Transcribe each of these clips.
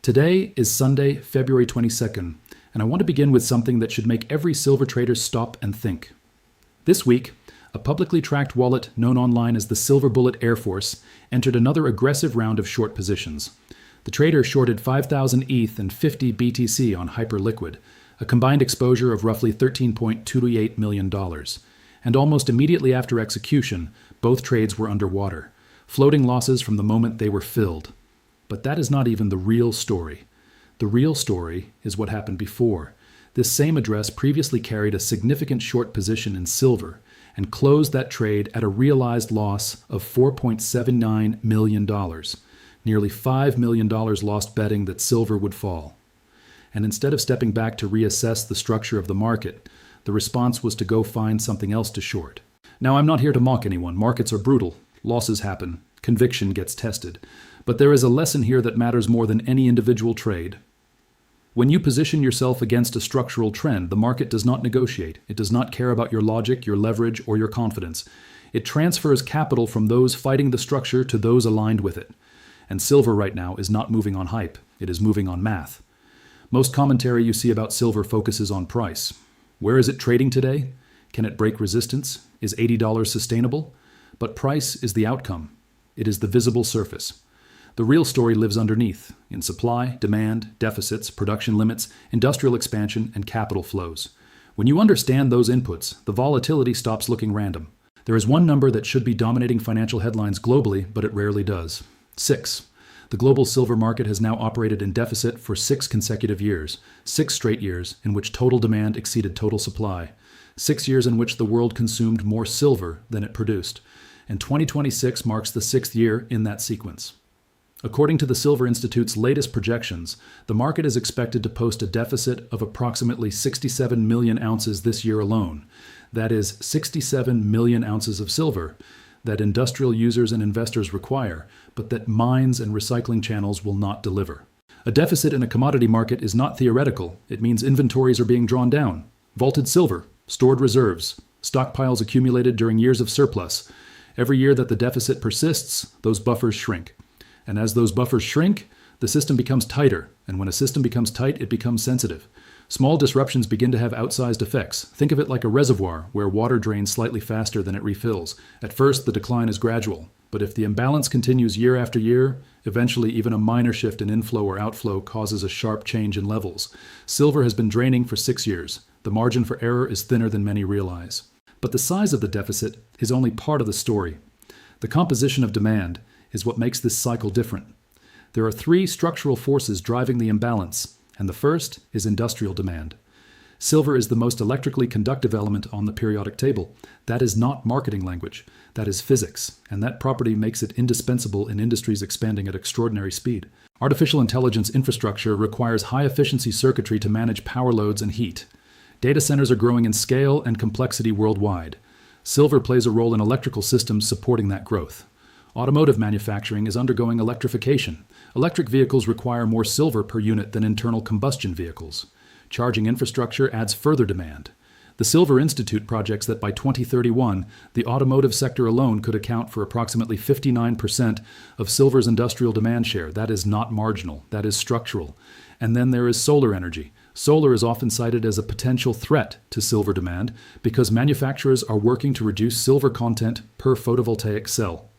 Today is Sunday, February 22nd, and I want to begin with something that should make every silver trader stop and think. This week, a publicly tracked wallet known online as the Silver Bullet Air Force entered another aggressive round of short positions. The trader shorted 5,000 ETH and 50 BTC on Hyperliquid, a combined exposure of roughly $13.28 million. And almost immediately after execution, both trades were underwater, floating losses from the moment they were filled. But that is not even the real story. The real story is what happened before. This same address previously carried a significant short position in silver and closed that trade at a realized loss of $4.79 million, nearly $5 million lost betting that silver would fall. And instead of stepping back to reassess the structure of the market, the response was to go find something else to short. Now, I'm not here to mock anyone. Markets are brutal. Losses happen. Conviction gets tested. But there is a lesson here that matters more than any individual trade. When you position yourself against a structural trend, the market does not negotiate. It does not care about your logic, your leverage, or your confidence. It transfers capital from those fighting the structure to those aligned with it. And silver right now is not moving on hype. It is moving on math. Most commentary you see about silver focuses on price. Where is it trading today? Can it break resistance? Is $80 sustainable? But price is the outcome. It is the visible surface. The real story lives underneath, in supply, demand, deficits, production limits, industrial expansion, and capital flows. When you understand those inputs, the volatility stops looking random. There is one number that should be dominating financial headlines globally, but it rarely does. 6. The global silver market has now operated in deficit for 6 consecutive years, 6 straight years in which total demand exceeded total supply, 6 years in which the world consumed more silver than it produced, and 2026 marks the 6th year in that sequence. According to the Silver Institute's latest projections, the market is expected to post a deficit of approximately 67 million ounces this year alone. That is 67 million ounces of silver that industrial users and investors require, but that mines and recycling channels will not deliver. A deficit in a commodity market is not theoretical. It means inventories are being drawn down. Vaulted silver, stored reserves, stockpiles accumulated during years of surplus. Every year that the deficit persists, those buffers shrink. And as those buffers shrink, the system becomes tighter, and when a system becomes tight, it becomes sensitive. Small disruptions begin to have outsized effects. Think of it like a reservoir where water drains slightly faster than it refills. At first, the decline is gradual, but if the imbalance continues year after year, eventually even a minor shift in inflow or outflow causes a sharp change in levels. Silver has been draining for 6 years. The margin for error is thinner than many realize. But the size of the deficit is only part of the story. The composition of demand is what makes this cycle different. There are 3 structural forces driving the imbalance, and the first is industrial demand. Silver is the most electrically conductive element on the periodic table. That is not marketing language. That is physics, and that property makes it indispensable in industries expanding at extraordinary speed. Artificial intelligence infrastructure requires high-efficiency circuitry to manage power loads and heat. Data centers are growing in scale and complexity worldwide. Silver plays a role in electrical systems supporting that growth. Automotive manufacturing is undergoing electrification. Electric vehicles require more silver per unit than internal combustion vehicles. Charging infrastructure adds further demand. The Silver Institute projects that by 2031, the automotive sector alone could account for approximately 59% of silver's industrial demand share. That is not marginal. That is structural. And then there is solar energy. Solar is often cited as a potential threat to silver demand because manufacturers are working to reduce silver content per photovoltaic cell.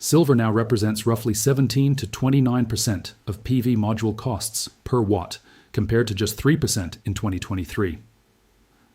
Silver now represents roughly 17 to 29% of PV module costs per watt, compared to just 3% in 2023.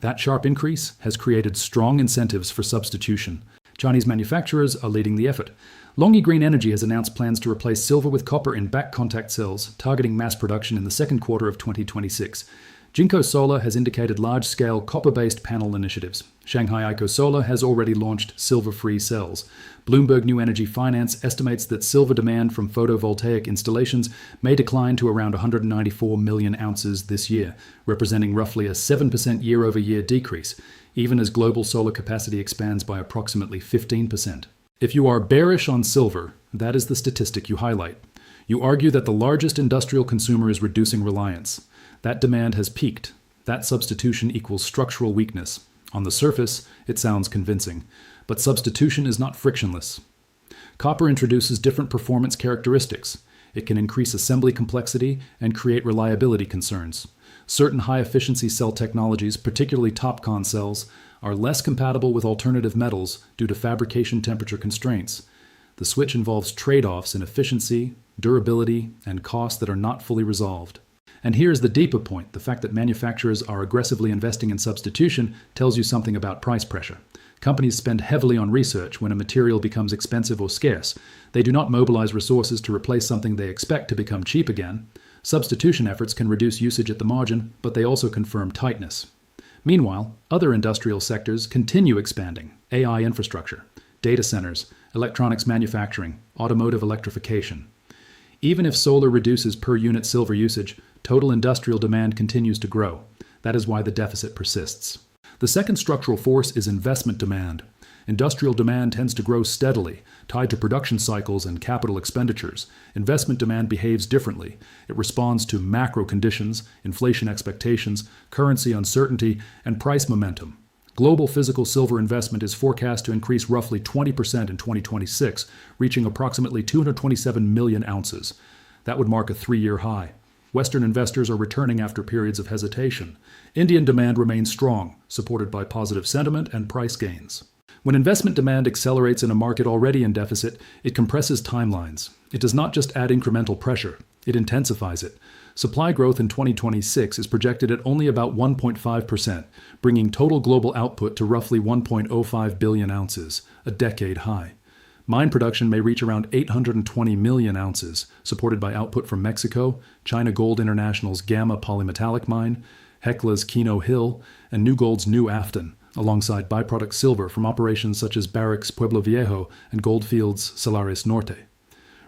That sharp increase has created strong incentives for substitution. Chinese manufacturers are leading the effort. Longi Green Energy has announced plans to replace silver with copper in back contact cells, targeting mass production in the second quarter of 2026. Jinko Solar has indicated large-scale copper-based panel initiatives. Shanghai Eiko Solar has already launched silver-free cells. Bloomberg New Energy Finance estimates that silver demand from photovoltaic installations may decline to around 194 million ounces this year, representing roughly a 7% year-over-year decrease, even as global solar capacity expands by approximately 15%. If you are bearish on silver, that is the statistic you highlight. You argue that the largest industrial consumer is reducing reliance. That demand has peaked. That substitution equals structural weakness. On the surface, it sounds convincing, but substitution is not frictionless. Copper introduces different performance characteristics. It can increase assembly complexity and create reliability concerns. Certain high-efficiency cell technologies, particularly TOPCon cells, are less compatible with alternative metals due to fabrication temperature constraints. The switch involves trade-offs in efficiency, durability, and cost that are not fully resolved. And here's the deeper point. The fact that manufacturers are aggressively investing in substitution tells you something about price pressure. Companies spend heavily on research when a material becomes expensive or scarce. They do not mobilize resources to replace something they expect to become cheap again. Substitution efforts can reduce usage at the margin, but they also confirm tightness. Meanwhile, other industrial sectors continue expanding: AI infrastructure, data centers, electronics manufacturing, automotive electrification. Even if solar reduces per unit silver usage, total industrial demand continues to grow. That is why the deficit persists. The second structural force is investment demand. Industrial demand tends to grow steadily, tied to production cycles and capital expenditures. Investment demand behaves differently. It responds to macro conditions, inflation expectations, currency uncertainty, and price momentum. Global physical silver investment is forecast to increase roughly 20% in 2026, reaching approximately 227 million ounces. That would mark a 3-year high. Western investors are returning after periods of hesitation. Indian demand remains strong, supported by positive sentiment and price gains. When investment demand accelerates in a market already in deficit, it compresses timelines. It does not just add incremental pressure, it intensifies it. Supply growth in 2026 is projected at only about 1.5%, bringing total global output to roughly 1.05 billion ounces, a decade high. Mine production may reach around 820 million ounces, supported by output from Mexico, China Gold International's Gamma polymetallic mine, Hecla's Keno Hill, and New Gold's New Afton, alongside byproduct silver from operations such as Barrick's Pueblo Viejo and Goldfields' Salares Norte.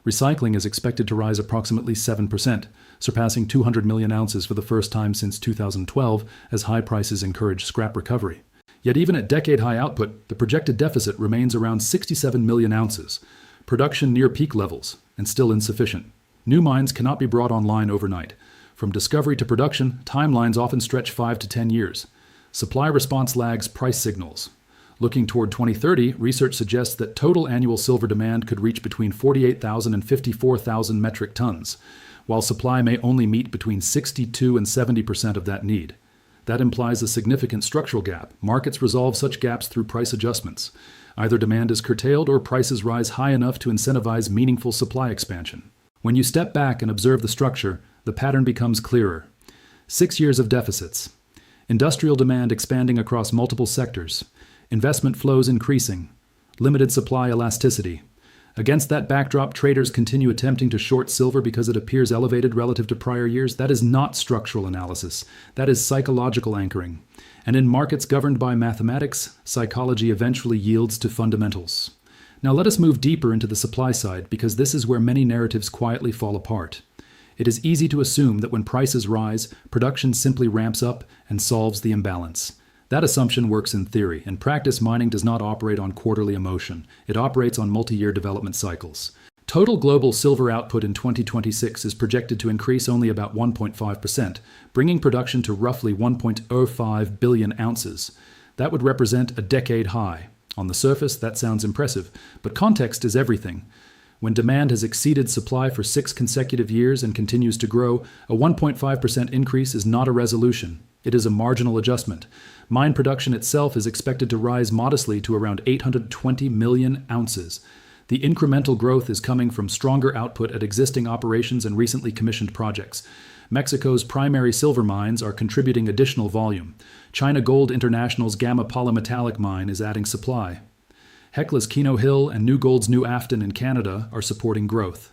Recycling is expected to rise approximately 7%, surpassing 200 million ounces for the first time since 2012 as high prices encourage scrap recovery. Yet even at decade-high output, the projected deficit remains around 67 million ounces, production near peak levels, and still insufficient. New mines cannot be brought online overnight. From discovery to production, timelines often stretch 5 to 10 years. Supply response lags price signals. Looking toward 2030, research suggests that total annual silver demand could reach between 48,000 and 54,000 metric tons, while supply may only meet between 62 and 70% of that need. That implies a significant structural gap. Markets resolve such gaps through price adjustments. Either demand is curtailed or prices rise high enough to incentivize meaningful supply expansion. When you step back and observe the structure, the pattern becomes clearer. 6 years of deficits. Industrial demand expanding across multiple sectors. Investment flows increasing. Limited supply elasticity. Against that backdrop, traders continue attempting to short silver because it appears elevated relative to prior years. That is not structural analysis. That is psychological anchoring. And in markets governed by mathematics, psychology eventually yields to fundamentals. Now let us move deeper into the supply side, because this is where many narratives quietly fall apart. It is easy to assume that when prices rise, production simply ramps up and solves the imbalance. That assumption works in theory. In practice, mining does not operate on quarterly emotion. It operates on multi-year development cycles. Total global silver output in 2026 is projected to increase only about 1.5%, bringing production to roughly 1.05 billion ounces. That would represent a decade high. On the surface, that sounds impressive, but context is everything. When demand has exceeded supply for 6 consecutive years and continues to grow, a 1.5% increase is not a resolution. It is a marginal adjustment. Mine production itself is expected to rise modestly to around 820 million ounces. The incremental growth is coming from stronger output at existing operations and recently commissioned projects. Mexico's primary silver mines are contributing additional volume. China Gold International's Gamma polymetallic mine is adding supply. Hecla's Keno Hill and New Gold's New Afton in Canada are supporting growth.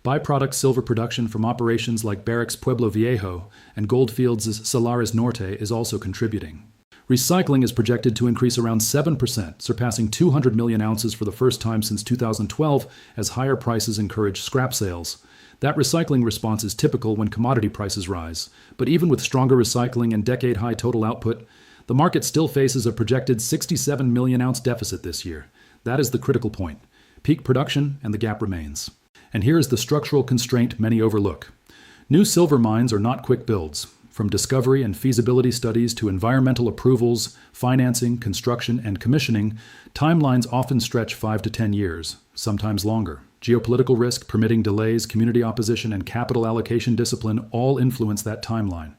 Byproduct silver production from operations like Barrick's Pueblo Viejo and Goldfields' Salares Norte is also contributing. Recycling is projected to increase around 7%, surpassing 200 million ounces for the first time since 2012 as higher prices encourage scrap sales. That recycling response is typical when commodity prices rise. But even with stronger recycling and decade-high total output, the market still faces a projected 67 million ounce deficit this year. That is the critical point. Peak production and the gap remains. And here is the structural constraint many overlook. New silver mines are not quick builds. From discovery and feasibility studies to environmental approvals, financing, construction, and commissioning, timelines often stretch 5 to 10 years, sometimes longer. Geopolitical risk, permitting delays, community opposition, and capital allocation discipline all influence that timeline.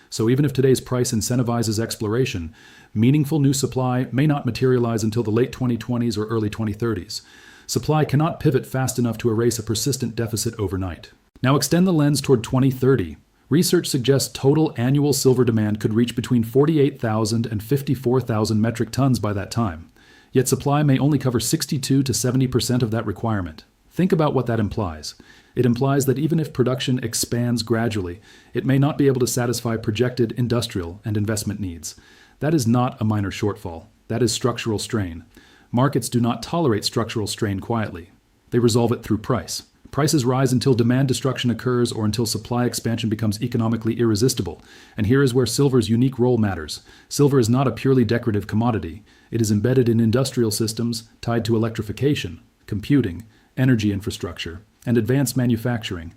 So even if today's price incentivizes exploration, meaningful new supply may not materialize until the late 2020s or early 2030s. Supply cannot pivot fast enough to erase a persistent deficit overnight. Now extend the lens toward 2030. Research suggests total annual silver demand could reach between 48,000 and 54,000 metric tons by that time. Yet supply may only cover 62 to 70% of that requirement. Think about what that implies. It implies that even if production expands gradually, it may not be able to satisfy projected industrial and investment needs. That is not a minor shortfall. That is structural strain. Markets do not tolerate structural strain quietly. They resolve it through price. Prices rise until demand destruction occurs or until supply expansion becomes economically irresistible. And here is where silver's unique role matters. Silver is not a purely decorative commodity. It is embedded in industrial systems tied to electrification, computing, energy infrastructure, and advanced manufacturing.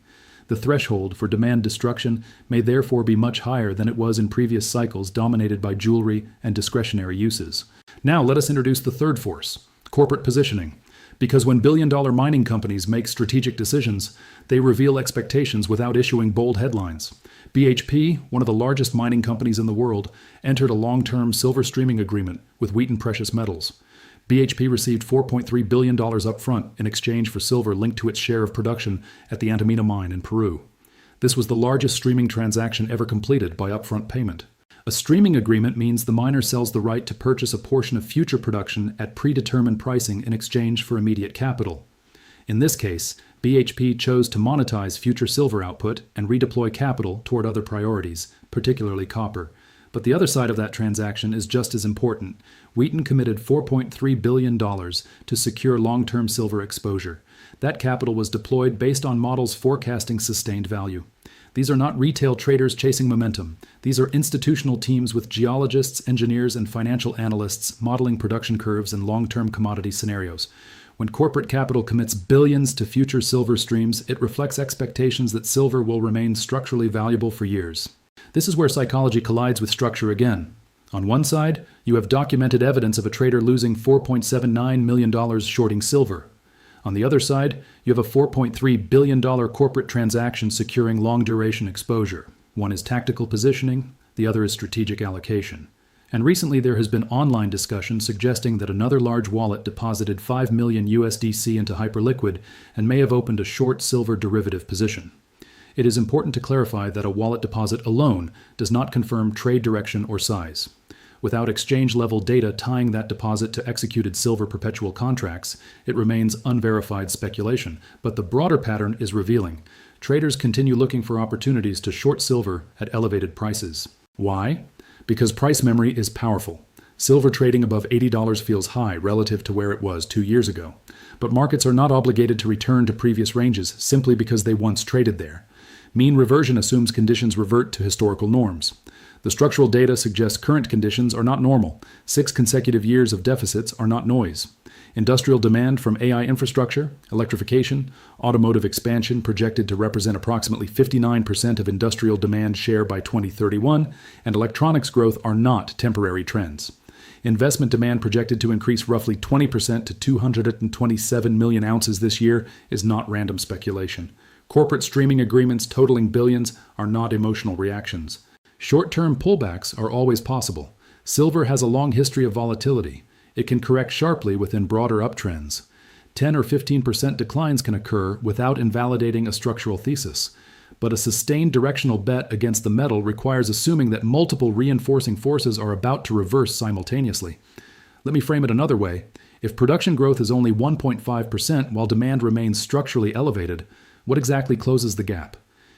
The threshold for demand destruction may therefore be much higher than it was in previous cycles dominated by jewelry and discretionary uses. Now let us introduce the third force, corporate positioning. Because when billion-dollar mining companies make strategic decisions, they reveal expectations without issuing bold headlines. BHP, one of the largest mining companies in the world, entered a long-term silver streaming agreement with Wheaton Precious Metals. BHP received $4.3 billion upfront in exchange for silver linked to its share of production at the Antamina mine in Peru. This was the largest streaming transaction ever completed by upfront payment. A streaming agreement means the miner sells the right to purchase a portion of future production at predetermined pricing in exchange for immediate capital. In this case, BHP chose to monetize future silver output and redeploy capital toward other priorities, particularly copper. But the other side of that transaction is just as important. Wheaton committed $4.3 billion to secure long-term silver exposure. That capital was deployed based on models forecasting sustained value. These are not retail traders chasing momentum. These are institutional teams with geologists, engineers, and financial analysts modeling production curves and long-term commodity scenarios. When corporate capital commits billions to future silver streams, it reflects expectations that silver will remain structurally valuable for years. This is where psychology collides with structure again. On one side, you have documented evidence of a trader losing $4.79 million shorting silver. On the other side, you have a $4.3 billion corporate transaction securing long-duration exposure. One is tactical positioning, the other is strategic allocation. And recently there has been online discussion suggesting that another large wallet deposited 5 million USDC into Hyperliquid and may have opened a short silver derivative position. It is important to clarify that a wallet deposit alone does not confirm trade direction or size. Without exchange-level data tying that deposit to executed silver perpetual contracts, it remains unverified speculation. But the broader pattern is revealing. Traders continue looking for opportunities to short silver at elevated prices. Why? Because price memory is powerful. Silver trading above $80 feels high relative to where it was 2 years ago. But markets are not obligated to return to previous ranges simply because they once traded there. Mean reversion assumes conditions revert to historical norms. The structural data suggests current conditions are not normal. 6 consecutive years of deficits are not noise. Industrial demand from AI infrastructure, electrification, automotive expansion projected to represent approximately 59% of industrial demand share by 2031, and electronics growth are not temporary trends. Investment demand projected to increase roughly 20% to 227 million ounces this year is not random speculation. Corporate streaming agreements totaling billions are not emotional reactions. Short-term pullbacks are always possible. Silver has a long history of volatility. It can correct sharply within broader uptrends. 10 or 15% declines can occur without invalidating a structural thesis. But a sustained directional bet against the metal requires assuming that multiple reinforcing forces are about to reverse simultaneously. Let me frame it another way. If production growth is only 1.5% while demand remains structurally elevated, what exactly closes the gap?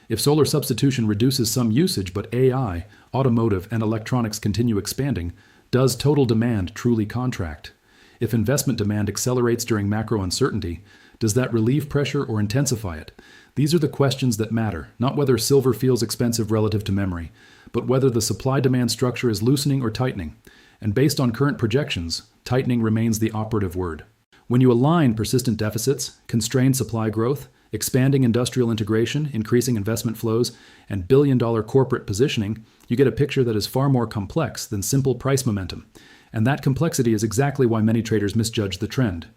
If solar substitution reduces some usage but AI, automotive, and electronics continue expanding, does total demand truly contract? If investment demand accelerates during macro uncertainty, does that relieve pressure or intensify it? These are the questions that matter, not whether silver feels expensive relative to memory, but whether the supply-demand structure is loosening or tightening. And based on current projections, tightening remains the operative word. When you align persistent deficits, constrained supply growth, expanding industrial integration, increasing investment flows, and billion-dollar corporate positioning, you get a picture that is far more complex than simple price momentum. And that complexity is exactly why many traders misjudge the trend.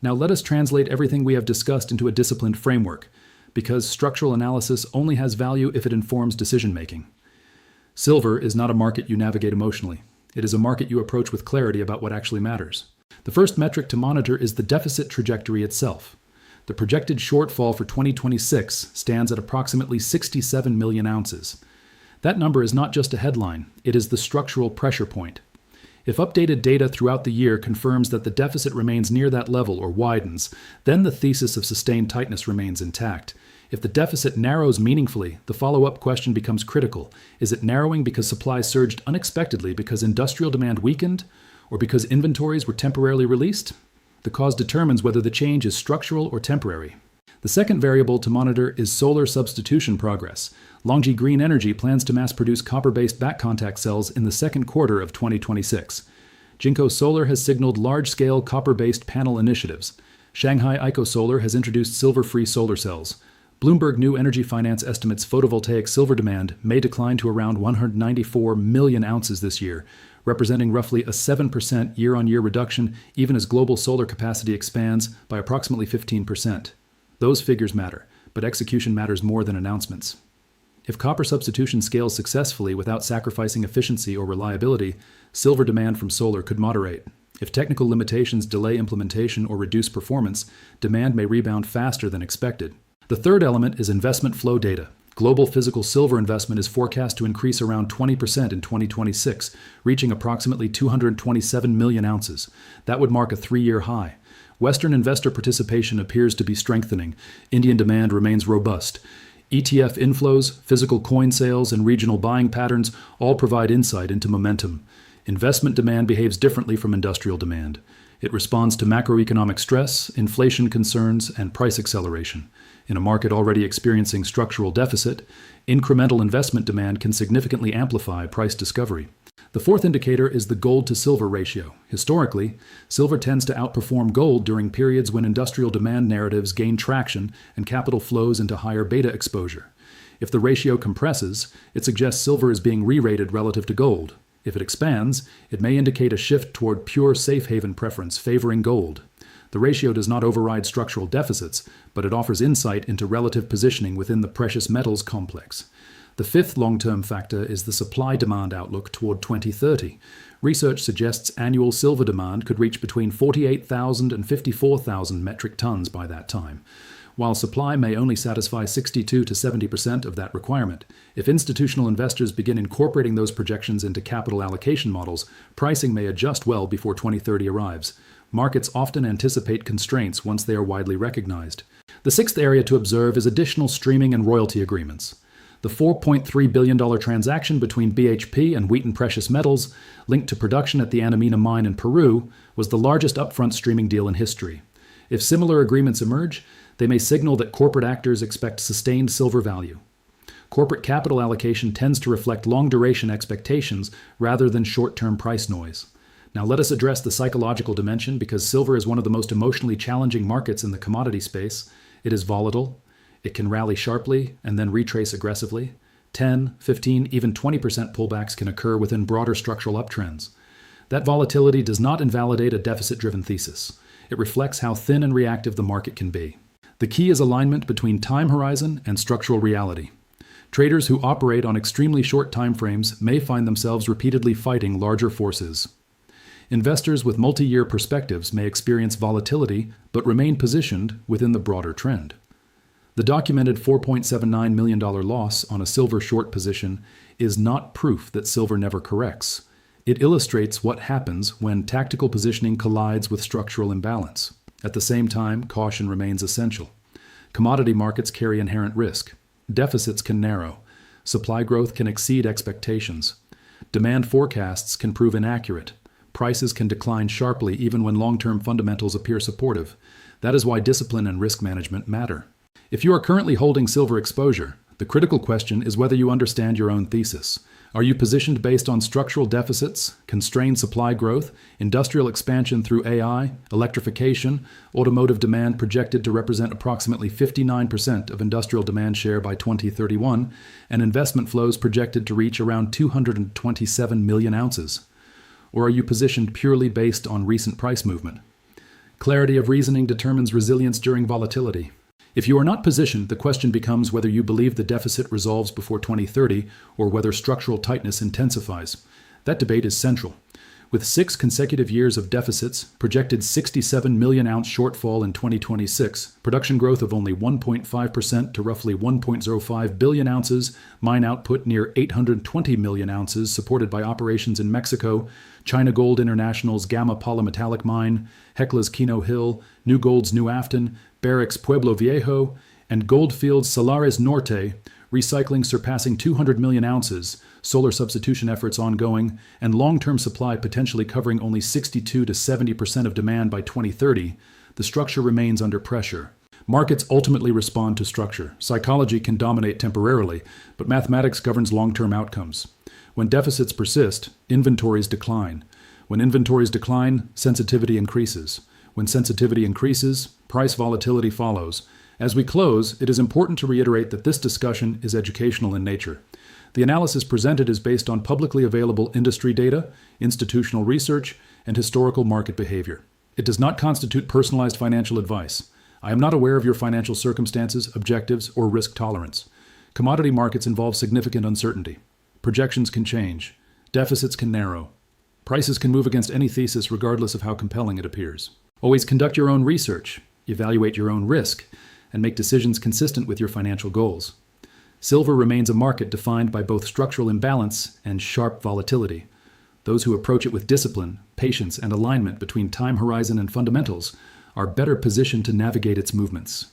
Now let us translate everything we have discussed into a disciplined framework, because structural analysis only has value if it informs decision-making. Silver is not a market you navigate emotionally. It is a market you approach with clarity about what actually matters. The first metric to monitor is the deficit trajectory itself. The projected shortfall for 2026 stands at approximately 67 million ounces. That number is not just a headline, it is the structural pressure point. If updated data throughout the year confirms that the deficit remains near that level or widens, then the thesis of sustained tightness remains intact. If the deficit narrows meaningfully, the follow-up question becomes critical. Is it narrowing because supply surged unexpectedly because industrial demand weakened, or because inventories were temporarily released? The cause determines whether the change is structural or temporary. The second variable to monitor is solar substitution progress. LONGi Green Energy plans to mass-produce copper-based back contact cells in the second quarter of 2026. Jinko Solar has signaled large-scale copper-based panel initiatives. Shanghai Ico Solar has introduced silver-free solar cells. Bloomberg New Energy Finance estimates photovoltaic silver demand may decline to around 194 million ounces this year, representing roughly a 7% year-on-year reduction even as global solar capacity expands by approximately 15%. Those figures matter, but execution matters more than announcements. If copper substitution scales successfully without sacrificing efficiency or reliability, silver demand from solar could moderate. If technical limitations delay implementation or reduce performance, demand may rebound faster than expected. The third element is investment flow data. Global physical silver investment is forecast to increase around 20% in 2026, reaching approximately 227 million ounces. That would mark a 3-year high. Western investor participation appears to be strengthening. Indian demand remains robust. ETF inflows, physical coin sales, and regional buying patterns all provide insight into momentum. Investment demand behaves differently from industrial demand. It responds to macroeconomic stress, inflation concerns, and price acceleration. In a market already experiencing structural deficit, incremental investment demand can significantly amplify price discovery. The fourth indicator is the gold-to-silver ratio. Historically, silver tends to outperform gold during periods when industrial demand narratives gain traction and capital flows into higher beta exposure. If the ratio compresses, it suggests silver is being re-rated relative to gold. If it expands, it may indicate a shift toward pure safe haven preference favoring gold. The ratio does not override structural deficits, but it offers insight into relative positioning within the precious metals complex. The fifth long-term factor is the supply-demand outlook toward 2030. Research suggests annual silver demand could reach between 48,000 and 54,000 metric tons by that time. While supply may only satisfy 62 to 70% of that requirement, if institutional investors begin incorporating those projections into capital allocation models, pricing may adjust well before 2030 arrives. Markets often anticipate constraints once they are widely recognized. The sixth area to observe is additional streaming and royalty agreements. The $4.3 billion transaction between BHP and Wheaton Precious Metals, linked to production at the Antamina mine in Peru, was the largest upfront streaming deal in history. If similar agreements emerge, they may signal that corporate actors expect sustained silver value. Corporate capital allocation tends to reflect long-duration expectations rather than short-term price noise. Now let us address the psychological dimension because silver is one of the most emotionally challenging markets in the commodity space. It is volatile. It can rally sharply and then retrace aggressively. 10, 15, even 20% pullbacks can occur within broader structural uptrends. That volatility does not invalidate a deficit-driven thesis. It reflects how thin and reactive the market can be. The key is alignment between time horizon and structural reality. Traders who operate on extremely short timeframes may find themselves repeatedly fighting larger forces. Investors with multi-year perspectives may experience volatility but remain positioned within the broader trend. The documented $4.79 million loss on a silver short position is not proof that silver never corrects. It illustrates what happens when tactical positioning collides with structural imbalance. At the same time, caution remains essential. Commodity markets carry inherent risk. Deficits can narrow. Supply growth can exceed expectations. Demand forecasts can prove inaccurate. Prices can decline sharply even when long-term fundamentals appear supportive. That is why discipline and risk management matter. If you are currently holding silver exposure, the critical question is whether you understand your own thesis. Are you positioned based on structural deficits, constrained supply growth, industrial expansion through AI, electrification, automotive demand projected to represent approximately 59% of industrial demand share by 2031, and investment flows projected to reach around 227 million ounces? Or are you positioned purely based on recent price movement? Clarity of reasoning determines resilience during volatility. If you are not positioned, the question becomes whether you believe the deficit resolves before 2030 or whether structural tightness intensifies. That debate is central. With 6 consecutive years of deficits, projected 67 million ounce shortfall in 2026, production growth of only 1.5% to roughly 1.05 billion ounces, mine output near 820 million ounces, supported by operations in Mexico, China Gold International's Gamma Polymetallic Mine, Hecla's Keno Hill, New Gold's New Afton, Barrick's Pueblo Viejo, and Goldfields Salares Norte, recycling surpassing 200 million ounces, solar substitution efforts ongoing, and long-term supply potentially covering only 62 to 70% of demand by 2030, the structure remains under pressure. Markets ultimately respond to structure. Psychology can dominate temporarily, but mathematics governs long-term outcomes. When deficits persist, inventories decline. When inventories decline, sensitivity increases. When sensitivity increases, price volatility follows. As we close, it is important to reiterate that this discussion is educational in nature. The analysis presented is based on publicly available industry data, institutional research, and historical market behavior. It does not constitute personalized financial advice. I am not aware of your financial circumstances, objectives, or risk tolerance. Commodity markets involve significant uncertainty. Projections can change. Deficits can narrow. Prices can move against any thesis regardless of how compelling it appears. Always conduct your own research, evaluate your own risk, and make decisions consistent with your financial goals. Silver remains a market defined by both structural imbalance and sharp volatility. Those who approach it with discipline, patience, and alignment between time horizon and fundamentals are better positioned to navigate its movements.